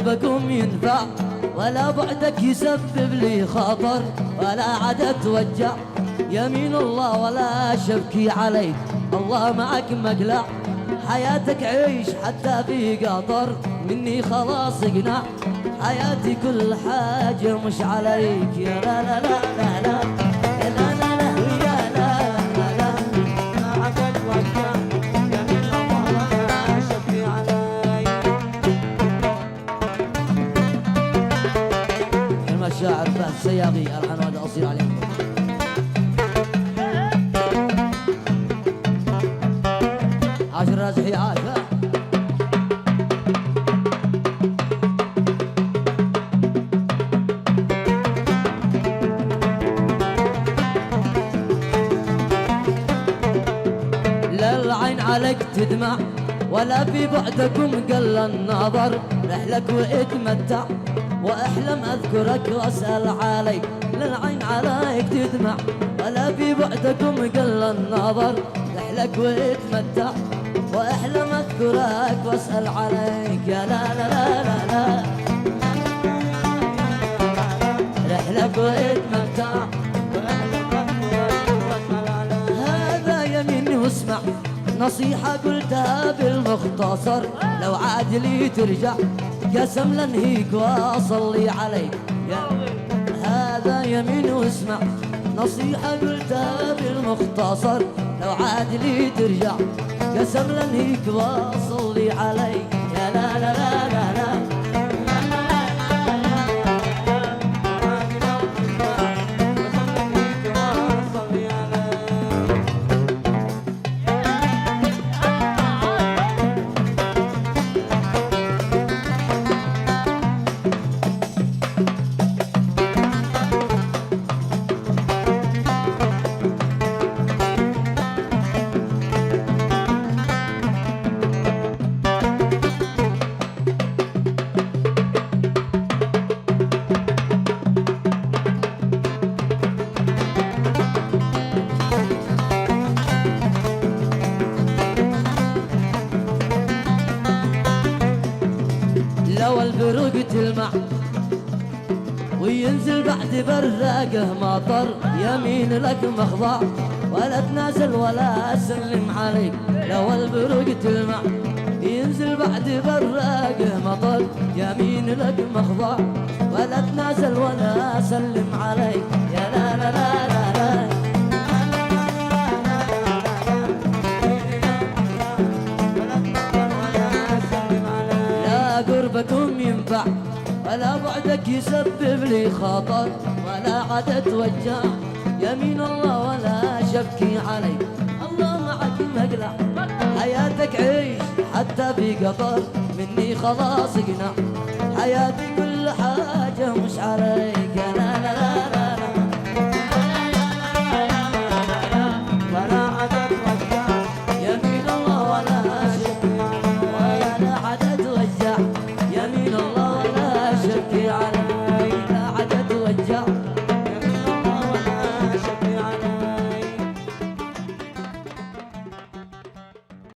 قربكم ينفع ولا بعدك يسبب لي خطر، ولا عاد اتوجع يمين الله ولا شبكي عليك، الله معك مقلع حياتك عيش حتى في قطر، مني خلاص اقنع حياتي كل حاجة مش عليك. يا لا لا لا لا لا يا لا لا لا يا لا لا لا معك اتوجع يمين الله ولا شبكي عليك. المشاعر فهد سياغي الحان هذا اصيل عليهم. عاشر رازحي عاشر لا العين عليك تدمع ولا في بعدكم قل النظر، رحلك واتمتع واحلم اذكرك واسال عليك. لا العين عليك تدمع ولا في بعدكم قل النظر، رحلك واتمتع واحلم اذكرك واسال عليك. يا لا لا لا لا لا رحلك واتمتع واحلم اذكرك واسال عليك. هذا يمين واسمع نصيحة قلتها بالمختصر، لو عاد لي ترجع قسم لنهيك واصلي عليك. هذا يمين واسمع نصيحة قلتها بالمختصر، لو عاد لي ترجع قسم لنهيك واصلي عليك. يا لا لا لا لا لا لو البروق تلمع وينزل بعد براقه مطر، يمين لك مخضع ولا تنازل ولا اسلم عليك. لو البروق تلمع ينزل بعد براقه مطر، يمين لك مخضع ولا تنازل ولا اسلم عليك. يا لا لا لا لا لا قربكم ينفع ولا بعدك يسبب لي خطر، ولا عاد اتوجع يمين الله ولا شبكي عليك، الله معك مقلع حياتك عيش حتى في قطر، مني خلاص اقنع حياتي كل